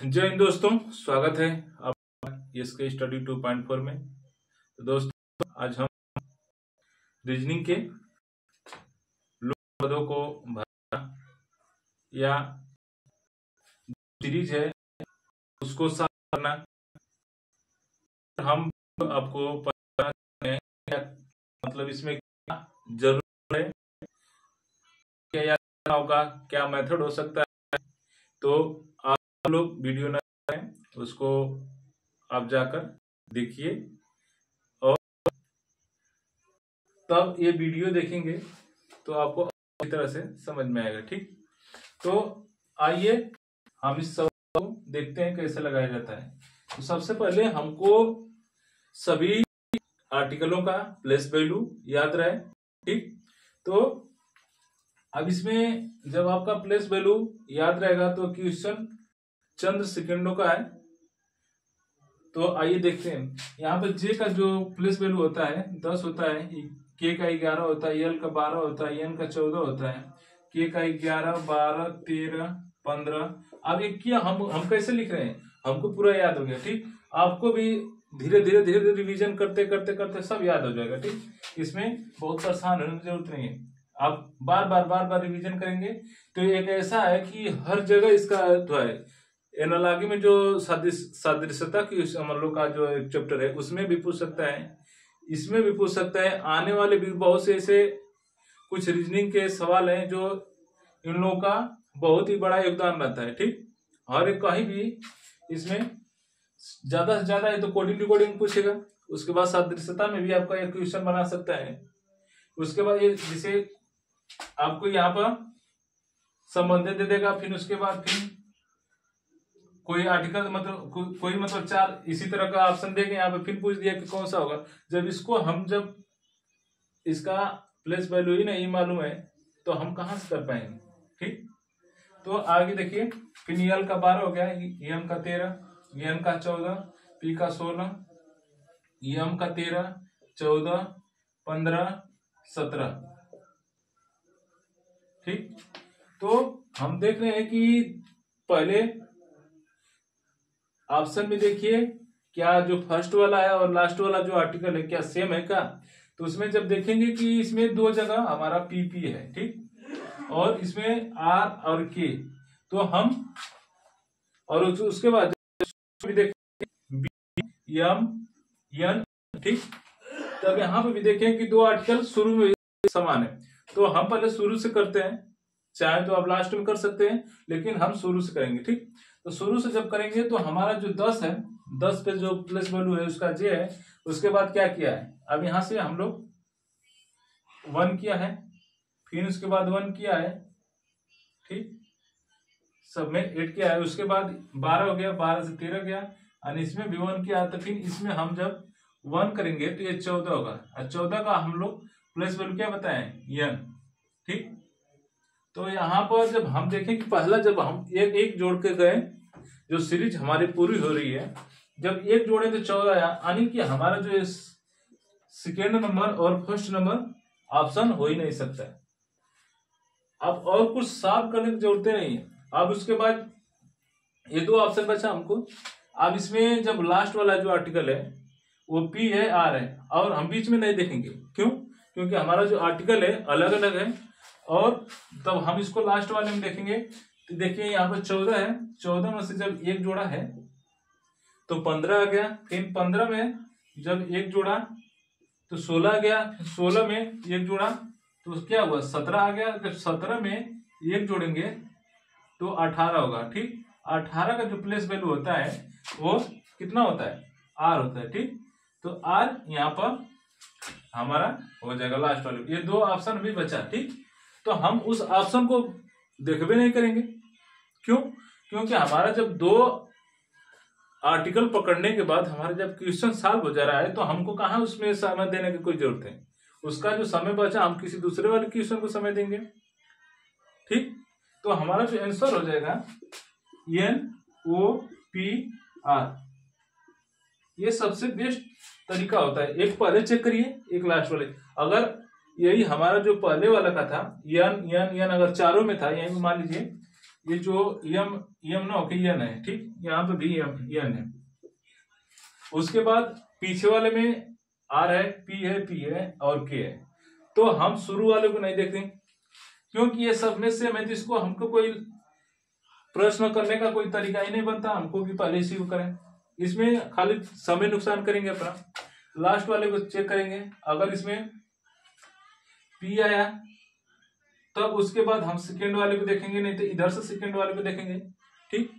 जय हिंद दोस्तों, स्वागत है आप इसके स्टडी 2.4 में। तो दोस्तों आज हम रीजनिंग के लोग पदों को भरना या सीरीज है उसको सॉल्व करना, हम आपको पता है मतलब इसमें क्या जरूरत है, क्या याद रखना होगा, क्या मेथड हो सकता है। तो आप लोग वीडियो ना उसको आप जाकर देखिए और तब ये वीडियो देखेंगे तो आपको अच्छी तरह से समझ में आएगा। ठीक, तो आइए हम इस सवाल को देखते हैं कैसे लगाया जाता है। तो सबसे पहले हमको सभी आर्टिकलों का प्लेस वैल्यू याद रहे। ठीक, तो अब इसमें जब आपका प्लेस वैल्यू याद रहेगा तो क्वेश्चन चंद सेकंडों का है। तो आइए देखते हैं, यहाँ पे जे का जो प्लेस वैल्यू होता है 10 होता है, के का 11 होता है, एल का 12 होता है, एन का 14 होता है, के का 11, 12, 13, 15। अब ये क्या हम कैसे लिख रहे हैं, हमको पूरा याद हो गया। ठीक, आपको भी धीरे धीरे रिवीजन करते करते करते सब याद हो जाएगा। ठीक, इसमें बहुत परेशान होने की जरूरत नहीं है, आप बार बार रिवीजन करेंगे तो एक ऐसा है कि हर जगह इसका तो है। एनालॉजी में जो सादृश्यता की अमलों का जो एक चैप्टर है उसमें भी पूछ सकता है, इसमें भी पूछ सकता है। आने वाले भी बहुत से ऐसे कुछ रीजनिंग के सवाल हैं जो इन लोगों का बहुत ही बड़ा योगदान रहता है। ठीक, हर एक कहीं भी इसमें ज्यादा से ज्यादा है तो कोडिंग डिकोडिंग पूछेगा, उसके बाद सादृश्यता में भी आपका एक क्वेश्चन बना सकता है। उसके बाद ये जिसे आपको यहाँ पर संबंधित दे देगा, फिर उसके बाद फिर कोई आर्टिकल मतलब कोई मतलब 4 इसी तरह का ऑप्शन देंगे, यहाँ पे फिर पूछ दिया कि कौन सा होगा। जब इसको हम जब इसका प्लेस वैल्यू ही नहीं मालूम है तो हम कहाँ से कर पाएंगे। ठीक, तो आगे देखिए, फिर एल का 12 हो गया, एम का 13, एन का 14, पी का 16, एम का 13, 14, 15, 17। ठीक, तो हम देख रहे हैं कि पहले ऑप्शन में देखिए क्या जो फर्स्ट वाला है और लास्ट वाला जो आर्टिकल है क्या सेम है क्या। तो उसमें जब देखेंगे कि इसमें दो जगह हमारा पीपी है, ठीक, और इसमें आर और के, तो हम और उसके बाद भी देखेंगे बी एम एन। ठीक, तब यहाँ पे भी देखें कि दो आर्टिकल शुरू में समान है, तो हम पहले शुरू से करते हैं, चाहे तो आप लास्ट में कर सकते हैं लेकिन हम शुरू से करेंगे। ठीक, तो शुरू से जब करेंगे तो हमारा जो 10 है, 10 पे जो प्लेस वैल्यू है उसका जे है, उसके बाद क्या किया है, अब यहां से हम लोग 1 किया है, फिर उसके बाद 1 किया है, ठीक, सब में 8 किया है, उसके बाद 12 हो गया, 12 से 13 गया, और इसमें भी 1 किया, तो फिर इसमें हम जब 1 करेंगे तो ये 14 होगा, और 14 का हम लोग प्लेस वैल्यू क्या बताएं, एन। ठीक, तो यहाँ पर जब हम देखें कि पहला जब हम एक एक जोड़ के गए, जो सीरीज हमारी पूरी हो रही है, जब एक जोड़े तो 14 आया, यानी कि हमारा जो सेकेंड नंबर और फर्स्ट नंबर ऑप्शन हो ही नहीं सकता है। अब और कुछ साफ करने की जरूरत नहीं है। अब उसके बाद ये दो ऑप्शन बचा हमको। अब इसमें जब लास्ट वाला जो आर्टिकल है वो पी है, आर है, और हम बीच में नहीं देखेंगे, क्यों, क्योंकि हमारा जो आर्टिकल है अलग अलग है, और तब हम इसको लास्ट वाले में देखेंगे। तो देखिए यहाँ पर 14 है, 14 में से जब एक जोड़ा है तो 15 आ गया, फिर 15 में जब एक जोड़ा तो 16 आ गया, 16 में एक जोड़ा तो क्या हुआ, 17 आ गया, जब 17 में एक जोड़ेंगे तो 18 होगा। ठीक, 18 का जो प्लेस वैल्यू होता है वो कितना होता है, आर होता है। ठीक, तो आर यहाँ पर हमारा हो जाएगा लास्ट वाले। ये दो ऑप्शन भी बचा। ठीक, तो हम उस ऑप्शन को देखबे नहीं करेंगे, क्यों, क्योंकि हमारा जब दो आर्टिकल पकड़ने के बाद हमारा जब क्वेश्चन सॉल्व हो जा रहा है तो हमको कहाँ उसमें समय देने की कोई जरूरत है, उसका जो समय बचा हम किसी दूसरे वाले क्वेश्चन को समय देंगे। ठीक, तो हमारा जो आंसर हो जाएगा एन ओ पी आर, ये सबसे बेस्ट तरीका होता है। एक पहले चेक करिए, एक लास्ट वाले। अगर यही हमारा जो पहले वाला का था एन एन एन, अगर चारों में था, यही मान लीजिए ये जो यम यम ना होके यन है, ठीक, यहाँ पे भी यन है। उसके बाद पीछे वाले में आर है, पी है और के है। तो हम शुरू वाले को नहीं देखते क्योंकि ये सब में सेम है, जिसको हमको कोई प्रश्न करने का कोई तरीका ही नहीं बनता, हमको कि पहले इसी को करें। इसमें खाली समय नुकसान करेंगे अपना। लास्ट वाले को चेक करेंगे, अगर इसमें पी आया तब उसके बाद हम सेकेंड वाले को देखेंगे, नहीं तो इधर से सेकेंड वाले को देखेंगे, ठीक।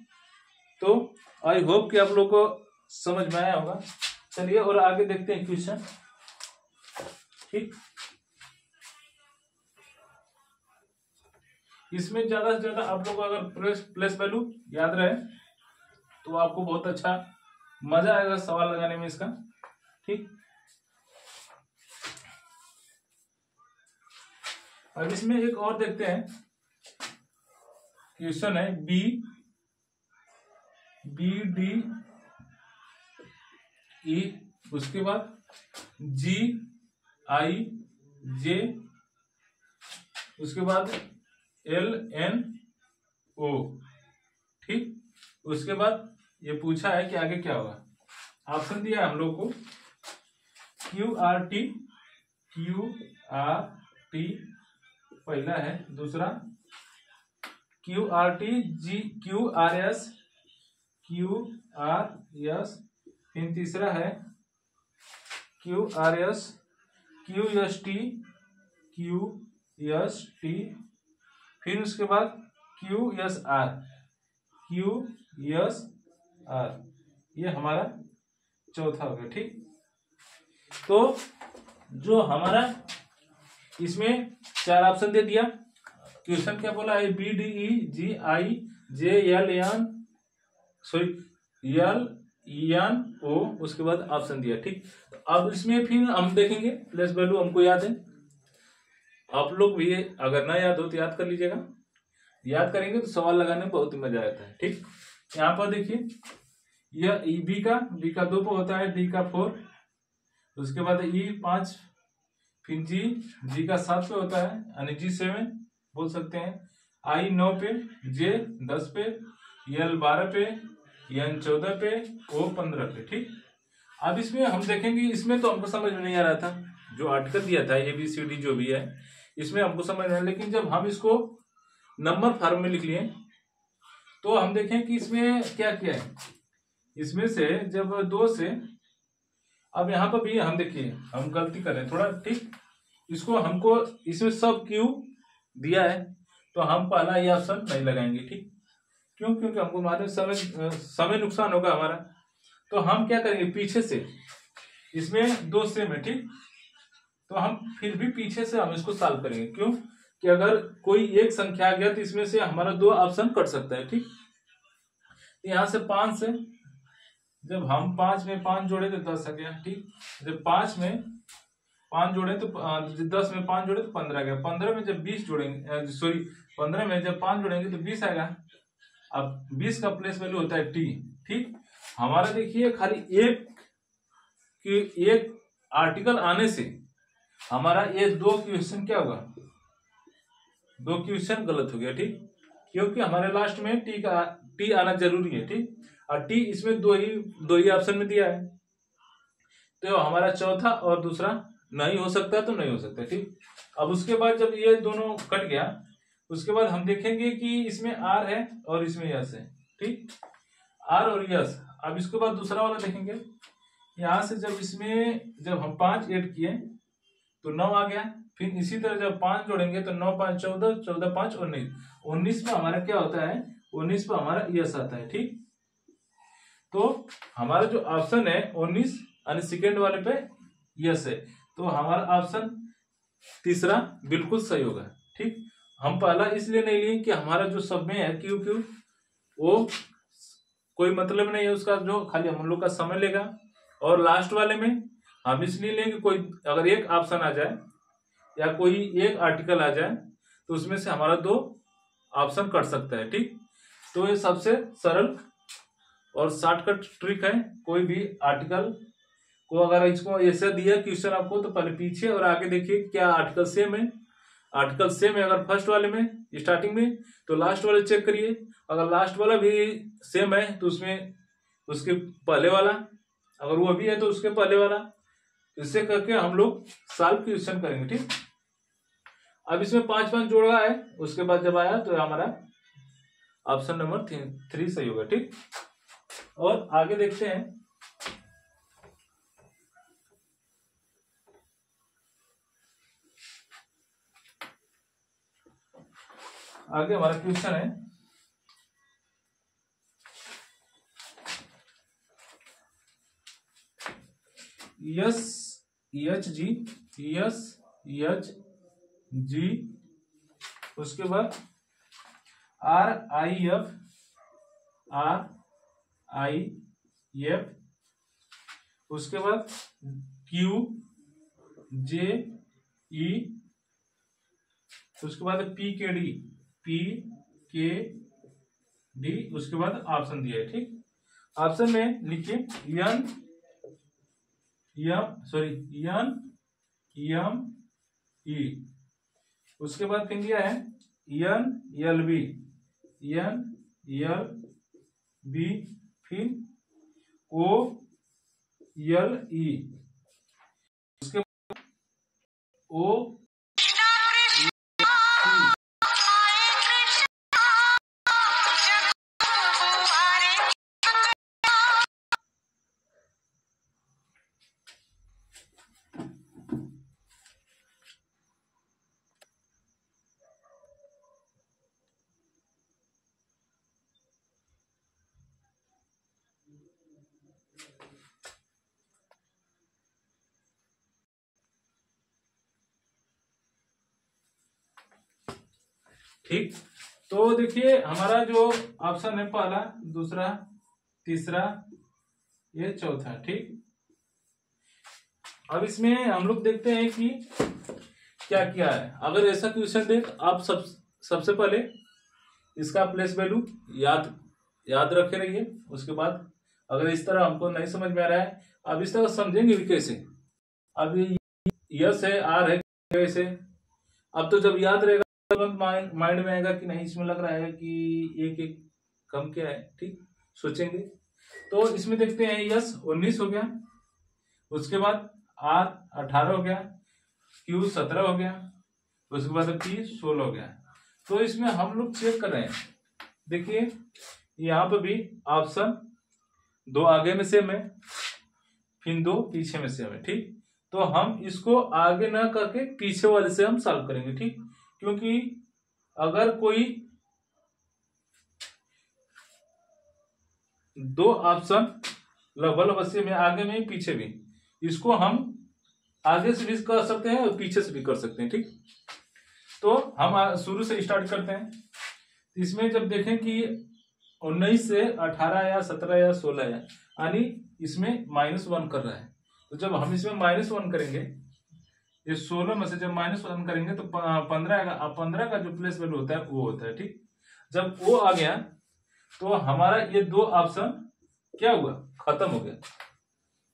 तो आई होप कि आप लोग को समझ में आया होगा। चलिए और आगे देखते हैं क्वेश्चन, ठीक। इसमें ज्यादा से ज्यादा आप लोग अगर प्लेस वैल्यू याद रहे तो आपको बहुत अच्छा मजा आएगा सवाल लगाने में इसका, ठीक। अब इसमें एक और देखते हैं, क्वेश्चन है बी डी ई, उसके बाद जी आई जे, उसके बाद एल एन ओ, ठीक। उसके बाद ये पूछा है कि आगे क्या होगा। ऑप्शन दिया है हम लोग को क्यू आर टी पहला है, दूसरा Q R T G Q R S, फिर तीसरा है Q R S Q S T, फिर उसके बाद क्यू एस आर, ये हमारा चौथा हो गया, ठीक। तो जो हमारा इसमें 4 ऑप्शन दे दिया। क्वेश्चन क्या बोला है, बी डी ई जी आई जे एल एन ओ, उसके बाद ऑप्शन दिया, ठीक। तो अब इसमें फिर हम देखेंगे प्लेस वैल्यू, हमको याद है, आप लोग भी अगर ना याद हो तो याद कर लीजिएगा। याद करेंगे तो सवाल लगाने में बहुत ही मजा आता है, ठीक। यहाँ पर देखिए यह बी का 2 पे होता है, डी का 4, उसके बाद ई 5, फिर जी का 7 पे होता है, यानी जी 7 बोल सकते हैं, आई 9 पे, जे 10 पे, एल 12 पे, एन 14 पे, ओ 15 पे, ठीक। अब इसमें हम देखेंगे, इसमें तो हमको समझ में नहीं आ रहा था, जो आर्टिकल दिया था ए बी सी डी जो भी है इसमें हमको समझ में, लेकिन जब हम इसको नंबर फॉर्म में लिख लिए तो हम देखें कि इसमें क्या क्या है। इसमें से जब 2 से, अब यहाँ पर भी हम देखिए हम गलती कर रहे हैं थोड़ा, ठीक। इसको हमको इसमें सब क्यू दिया है तो हम पहला ये ऑप्शन नहीं लगाएंगे, ठीक। क्यों? क्योंकि हमको मालूम समय नुकसान होगा हमारा। तो हम क्या करेंगे, पीछे से, इसमें 2 सेम है, ठीक। तो हम फिर भी पीछे से हम इसको सॉल्व करेंगे, क्यों कि अगर कोई एक संख्या आ गया तो इसमें से हमारा 2 ऑप्शन कट सकता है, ठीक। यहाँ से 5 से जब हम 5 में 5 जोड़े तो 10 आ गया, ठीक। जब 5 में 5 जोड़े तो 10 में 5 जोड़े तो 15 आ गया। 15 में जब 20 जोड़ेंगे, सॉरी 15 में जब 5 जोड़ेंगे तो 20 आएगा। अब 20 का प्लेस वैल्यू होता है टी, ठीक। हमारा देखिए खाली एक आर्टिकल आने से हमारा ये 2 क्वेश्चन क्या होगा, 2 क्वेश्चन गलत हो गया, ठीक। क्योंकि हमारे लास्ट में टी आना जरूरी है, ठीक। और टी इसमें दो ही ऑप्शन में दिया है, तो हमारा चौथा और दूसरा नहीं हो सकता, तो नहीं हो सकता, ठीक। अब उसके बाद जब ये दोनों कट गया उसके बाद हम देखेंगे कि इसमें आर है और इसमें यस है, ठीक। आर और यस। अब इसके बाद दूसरा वाला देखेंगे, यहां से जब हम 5 ऐड किए तो 9 आ गया। फिर इसी तरह जब 5 जोड़ेंगे तो 9 5 14, 14 5 19, 19 पे हमारा क्या होता है, 19 पे हमारा यस आता है, ठीक। तो हमारा जो ऑप्शन है 19 यानी सेकेंड वाले पे यस है, तो हमारा ऑप्शन तीसरा बिल्कुल सही होगा, ठीक। हम पहला इसलिए नहीं लिए कि हमारा जो सब में है क्यू वो कोई मतलब नहीं है उसका, जो खाली हम लोग का समय लेगा। और लास्ट वाले में हम इसलिए लेंगे कोई अगर एक ऑप्शन आ जाए या कोई एक आर्टिकल आ जाए तो उसमें से हमारा 2 ऑप्शन कट सकता है, ठीक। तो ये सबसे सरल और शॉर्टकट ट्रिक है। कोई भी आर्टिकल को अगर इसको ऐसा दिया क्वेश्चन आपको तो पहले पीछे और आगे देखिए क्या आर्टिकल सेम है, आर्टिकल सेम है अगर फर्स्ट वाले में स्टार्टिंग में, तो लास्ट वाले चेक करिए। अगर लास्ट वाला भी सेम है तो उसमें उसके पहले वाला, अगर वो भी है तो उसके पहले वाला। इससे करके हम लोग सॉल्व क्वेश्चन करेंगे। ठीक, अब इसमें 5 जोड़ा है, उसके बाद जब आया तो हमारा ऑप्शन नंबर 3 सही होगा। ठीक, और आगे देखते हैं। आगे हमारा क्वेश्चन है एच जी, उसके बाद RIF, उसके बाद QJE, उसके बाद PKD, उसके बाद ऑप्शन दिया है। ठीक, ऑप्शन में लिखिए NME, उसके बाद फिर दिया है NLB, फिर OLE, उसके बाद O ठीक, तो देखिए हमारा जो ऑप्शन है पहला, दूसरा, तीसरा, ये चौथा। ठीक, अब इसमें हम लोग देखते हैं कि क्या किया है। अगर ऐसा क्वेश्चन दे तो आप सबसे पहले इसका प्लेस वैल्यू याद रखे रहिए। उसके बाद अगर इस तरह हमको नहीं समझ में आ रहा है, अब इस तरह समझेंगे भी कैसे। अब यस है, आर है, कैसे। अब तो जब याद रहेगा माइंड में आएगा कि नहीं, इसमें लग रहा है कि एक कम क्या है। ठीक, सोचेंगे। तो इसमें देखते हैं यस 19 हो गया, उसके बाद आर 18 हो गया, क्यू 17 हो गया, उसके बाद पी 16 हो गया। तो इसमें हम लोग चेक कर रहे हैं। देखिए यहाँ पे भी ऑप्शन 2 आगे में सेम है, फिर 2 पीछे में सेम है। ठीक, तो हम इसको आगे ना करके पीछे वाले से हम सॉल्व करेंगे। ठीक, क्योंकि अगर कोई 2 ऑप्शन लगभग सेम है, आगे में पीछे भी, इसको हम आगे से भी कर सकते हैं और पीछे से भी कर सकते हैं। ठीक, तो हम शुरू से स्टार्ट करते हैं। इसमें जब देखें कि 19 से 18 या 17 या 16 है, यानी इसमें -1 कर रहा है, तो जब हम इसमें -1 करेंगे, ये 16 में से जब -1 करेंगे तो 15 आएगा। अब 15 का जो प्लेस वैल्यू होता है वो होता है। ठीक, जब वो आ गया तो हमारा ये 2 ऑप्शन क्या हुआ, खत्म हो गया।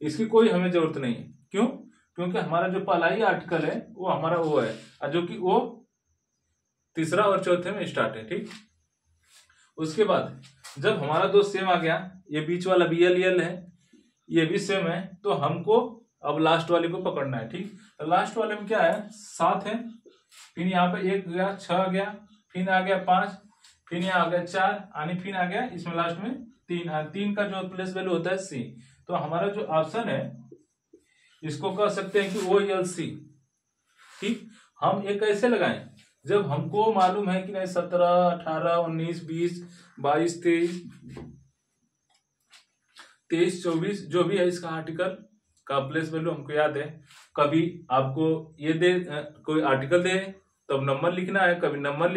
इसकी कोई हमें जरूरत नहीं है। क्यों? क्योंकि हमारा जो पहला ही आर्टिकल है वो हमारा वो है, जो कि वो तीसरा और चौथे में स्टार्ट है। ठीक, उसके बाद जब हमारा 2 सेम आ गया, ये बीच वाला BL है, ये भी सेम है, तो हमको अब लास्ट वाले को पकड़ना है। ठीक, तो लास्ट वाले में क्या है, 7 है, फिर यहाँ पे 1 गया, 6 गया, फिर आ गया 5, फिर यहाँ आ गया 4, यानी फिर आ गया इसमें लास्ट में 3 का जो प्लेस वैल्यू होता है C। तो हमारा जो ऑप्शन है इसको कह सकते हैं कि OLC। ठीक, हम ये कैसे लगाएं, जब हमको मालूम है कि नहीं 17, 18, 19, 20, 22, 23, 24 जो भी है इसका आर्टिकल का प्लेस वैल्यू हमको याद है। कभी आपको ये दे कोई आर्टिकल दे तब नंबर लिखना है, कभी नंबर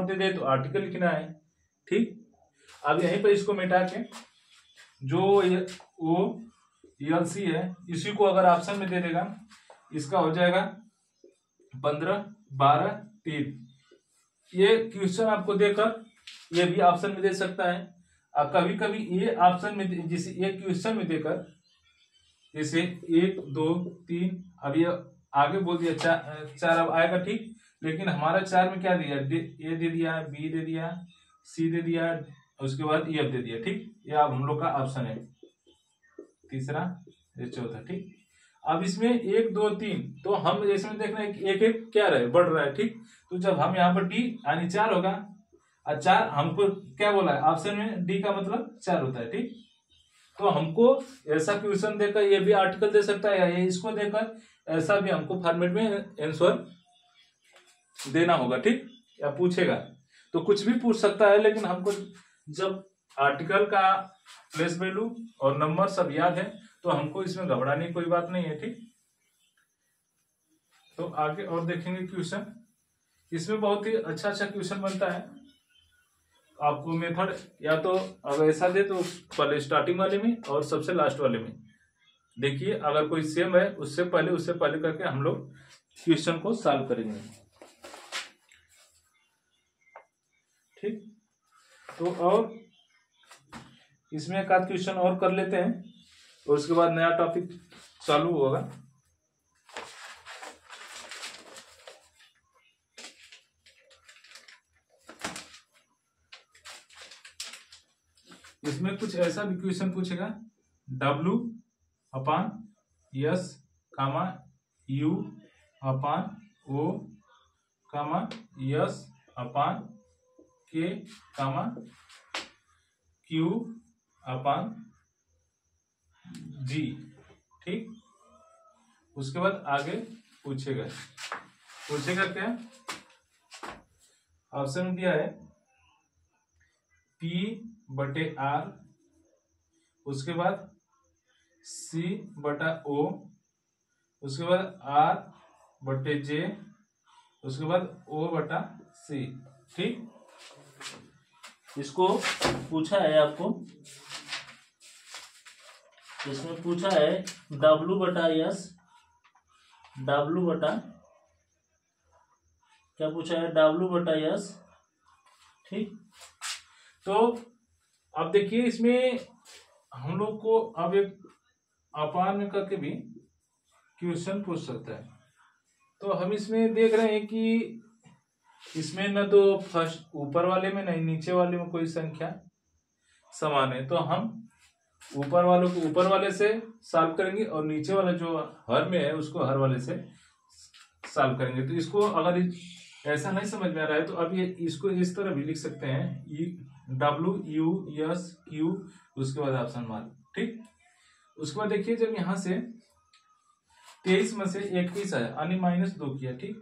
दे तो आर्टिकल लिखना है। ठीक, अब यहीं पर इसको मिटा के जो OLC है इसी को अगर ऑप्शन में दे देगा, इसका हो जाएगा 15, 12, 3। ये क्वेश्चन आपको देकर ये भी ऑप्शन में दे सकता है। कभी कभी ये ऑप्शन में जिसे ये क्वेश्चन में देकर जैसे 1, 2, 3, अब ये आगे बोल दिया 4 अब आएगा। ठीक, लेकिन हमारा 4 में क्या दिया, ए दे दिया, बी दे दिया, सी दे दिया, उसके बाद एफ दे दिया। ठीक, ये अब हम लोग का ऑप्शन है तीसरा, ये चौथा। ठीक, अब इसमें 1 2 3, तो हम इसमें देख रहे हैं कि एक एक क्या रहे, बढ़ रहा है। ठीक, तो जब हम यहाँ पर डी यानी 4 होगा, और 4 हमको क्या बोला है ऑप्शन में, डी का मतलब 4 होता है। ठीक, तो हमको ऐसा क्वेश्चन देकर ये भी आर्टिकल दे सकता है, या ये इसको देकर ऐसा भी हमको फॉर्मेट में आंसर देना होगा। ठीक, या पूछेगा तो कुछ भी पूछ सकता है, लेकिन हमको जब आर्टिकल का प्लेस वैल्यू और नंबर सब याद है तो हमको इसमें घबराने की कोई बात नहीं है। ठीक, तो आगे और देखेंगे क्वेश्चन। इसमें बहुत ही अच्छा अच्छा क्वेश्चन बनता है। आपको मेथड या तो अगर ऐसा दे तो पहले स्टार्टिंग वाले में और सबसे लास्ट वाले में देखिए, अगर कोई सेम है उससे पहले करके हम लोग क्वेश्चन को सॉल्व करेंगे। ठीक, तो और इसमें एक आध क्वेश्चन और कर लेते हैं और उसके बाद नया टॉपिक चालू होगा। इसमें कुछ ऐसा भी क्वेश्चन पूछेगा, W अपान S कामा U अपान O कामा S अपान K कामा Q अपान G। ठीक, उसके बाद आगे पूछेगा क्या, ऑप्शन दिया है P बटे R, उसके बाद C बटा O, उसके बाद R बटे J, उसके बाद O बटा C। ठीक, इसको पूछा है आपको, इसमें पूछा है W बटा S, W बटा क्या पूछा है, W बटा S। ठीक, तो अब देखिए इसमें हम लोग को अब एक अपान में करके भी क्वेश्चन पूछ सकता है। तो हम इसमें देख रहे हैं कि इसमें न तो फर्स्ट ऊपर वाले में नहीं नीचे वाले में कोई संख्या समान है, तो हम ऊपर वालों को ऊपर वाले से सॉल्व करेंगे और नीचे वाला जो हर में है उसको हर वाले से सॉल्व करेंगे। तो इसको अगर ऐसा नहीं समझ में आ रहा है तो अब ये इसको इस तरह भी लिख सकते हैं, WU उसके बाद ऑप्शन मार्क। ठीक, उसके बाद देखिए जब यहां से 23 में से 21 आया यानी -2 किया। ठीक,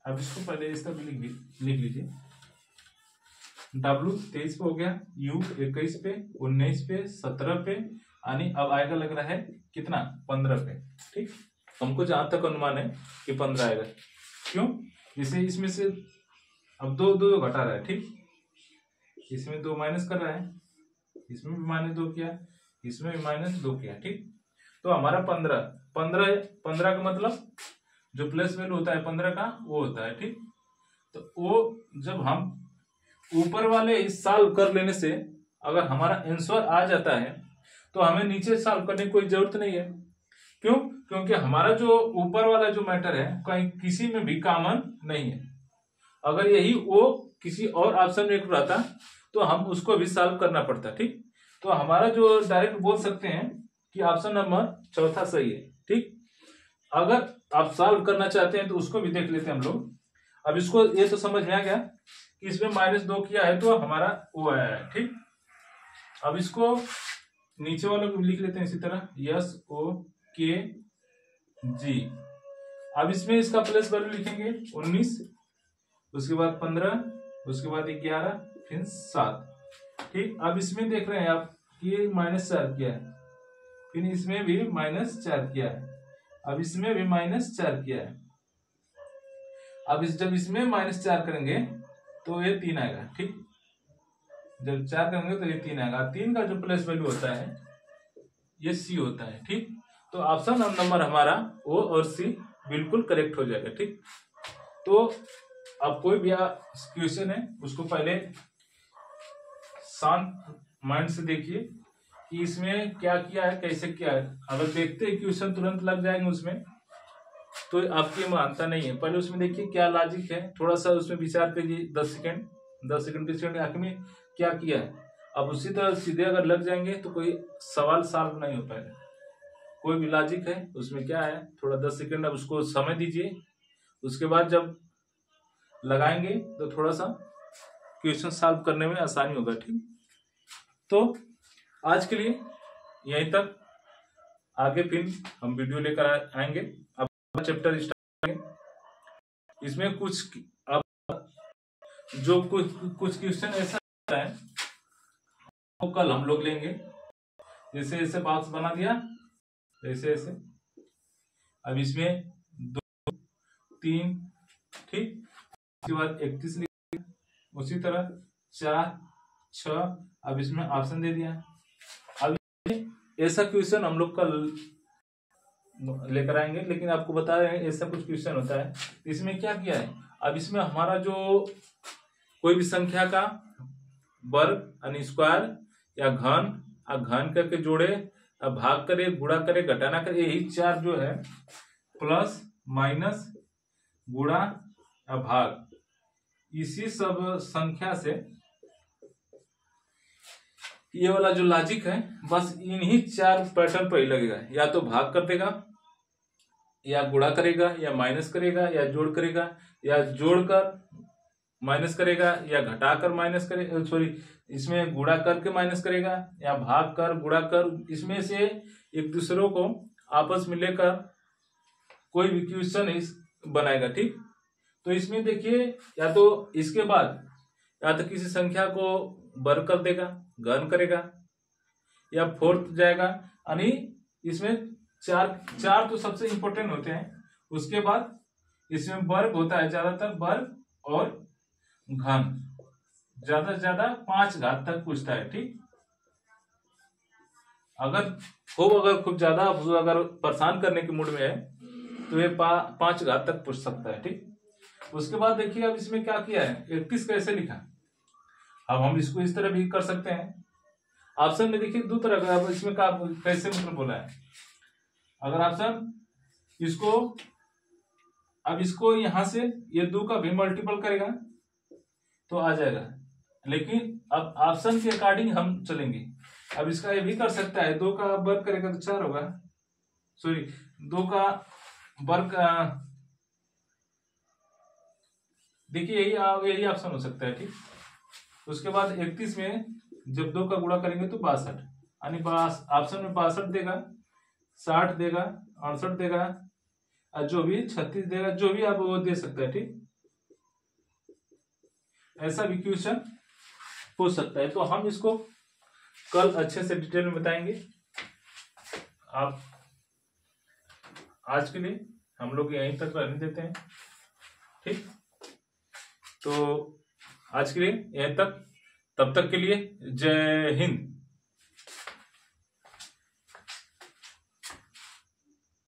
अब इसको पहले इस तरह लिख लीजिए, W 23 पे हो गया, U 21 पे, 19 पे, 17 पे, यानी अब आएगा लग रहा है कितना, 15 पे। ठीक, हमको जहां तक अनुमान है कि 15 आएगा। क्यों, इसे इसमें से अब दो घटा रहा है। ठीक, इसमें 2 माइनस कर रहा है, इसमें भी -2 किया, इसमें भी -2 किया। ठीक, तो हमारा 15 का मतलब जो प्लस वैल्यू होता है 15 का वो होता है। ठीक, तो वो जब हम ऊपर वाले इस सॉल्व कर लेने से अगर हमारा आंसर आ जाता है तो हमें नीचे सॉल्व करने की कोई जरूरत नहीं है। क्यों, क्योंकि हमारा जो ऊपर वाला जो मैटर है कहीं किसी में भी कॉमन नहीं है। अगर यही वो किसी और ऑप्शन में रहता तो हम उसको भी सॉल्व करना पड़ता। ठीक, तो हमारा जो डायरेक्ट बोल सकते हैं कि ऑप्शन नंबर चौथा सही है। ठीक, अगर आप सॉल्व करना चाहते हैं तो उसको भी देख लेते हैं हम लोग। अब इसको ये तो समझ में आ गया कि इसमें -2 किया है तो हमारा वो आया है। ठीक, अब इसको नीचे वालों को लिख लेते हैं इसी तरह, SOKG। अब इसमें इसका प्लस वैल्यू लिखेंगे 19, उसके बाद 15, उसके बाद 11, फिर 7। ठीक, अब इसमें देख रहे हैं आप कि -4 किया है, फिर इसमें भी -4 किया है, अब इसमें भी -4 किया है। अब जब इसमें -4 करेंगे तो ये 3 आएगा। ठीक, जब 4 करेंगे तो ये 3 आएगा। 3 का जो प्लस वैल्यू होता है ये C होता है। ठीक, तो ऑप्शन नंबर हमारा O और C बिल्कुल करेक्ट हो जाएगा। ठीक, तो अब कोई भी क्वेश्चन है उसको पहले शांत माइंड से देखिए कि इसमें क्या किया है, कैसे किया है। अगर देखते हैं क्वेश्चन तुरंत लग जाएंगे उसमें तो आपकी मानता नहीं है। पहले उसमें देखिए क्या लॉजिक है, थोड़ा सा उसमें विचार करिए। 10 सेकंड 20 सेकंड आखिर में क्या किया है। अब उसी तरह सीधे अगर लग जाएंगे तो कोई सवाल सॉल्व नहीं हो पाएगा। कोई भी लॉजिक है उसमें क्या है, थोड़ा 10 सेकंड अब उसको समय दीजिए। उसके बाद जब लगाएंगे तो थोड़ा सा क्वेश्चन सॉल्व करने में आसानी होगा। ठीक, तो आज के लिए यहीं तक। आगे फिर हम वीडियो लेकर आएंगे। अब चैप्टर स्टार्ट करेंगे। इसमें कुछ अब जो कुछ क्वेश्चन ऐसा है वो कल हम लोग लेंगे। जैसे ऐसे बॉक्स बना दिया, ऐसे ऐसे। अब इसमें 2 3, ठीक, उसके बाद 31 लिख, उसी तरह 4 6। अब इसमें ऑप्शन दे दिया। अब ऐसा क्वेश्चन हम लोग कल लेकर आएंगे, लेकिन आपको बता रहे हैं ऐसा कुछ क्वेश्चन होता है। इसमें क्या किया है, अब इसमें हमारा जो कोई भी संख्या का वर्ग यानी स्क्वायर या घन करके जोड़े, भाग करे, गुणा करे, घटाना करे, यही 4 जो है प्लस माइनस गुणा या भाग, इसी सब संख्या से ये वाला जो लॉजिक है बस इन्हीं 4 पैटर्न पर ही लगेगा। या तो भाग कर देगा, या गुणा करेगा, या माइनस करेगा, या जोड़ करेगा, या जोड़कर माइनस करेगा, या घटाकर माइनस करेगा, सॉरी इसमें गुणा करके माइनस करेगा, या भाग कर गुणा कर, इसमें से एक दूसरों को आपस में लेकर कोई भी क्वेश्चन बनाएगा। ठीक, तो इसमें देखिए या तो इसके बाद या तो किसी संख्या को वर्ग कर देगा, घन करेगा, या फोर्थ जाएगा, यानी इसमें चार तो सबसे इंपॉर्टेंट होते हैं। उसके बाद इसमें वर्ग होता है, ज्यादातर वर्ग और घन, ज्यादा से ज्यादा 5 घात तक पूछता है। ठीक, अगर खूब ज्यादा अगर परेशान करने के मूड में है तो ये 5 घात तक पूछ सकता है। ठीक, उसके बाद देखिए अब इसमें क्या किया है, 31 कैसे लिखा। अब हम इसको इस तरह भी कर सकते हैं। ऑप्शन में देखिए 2 तरह का, अब इसमें क्या कैसे मतलब बोला है। अगर ऑप्शन इसको, अब इसको यहां से ये 2 का भी मल्टीपल करेगा तो आ जाएगा, लेकिन अब ऑप्शन के अकॉर्डिंग हम चलेंगे। अब इसका ये भी कर सकता है, 2 का वर्ग करेगा तो 4 होगा, सॉरी 2 का वर्ग, देखिए यही ऑप्शन हो सकता है। ठीक, उसके बाद 31 में जब 2 का गुणा करेंगे तो 62, यानी ऑप्शन में 62 देगा, 60 देगा, 68 देगा, और जो भी 36 देगा, जो भी आप वो दे सकते हैं। ठीक, ऐसा भी क्वेश्चन पूछ सकता है। तो हम इसको कल अच्छे से डिटेल में बताएंगे। आप आज के लिए हम लोग यहीं तक रहने देते हैं। ठीक, तो आज के लिए यहीं तक, तब तक के लिए जय हिंद।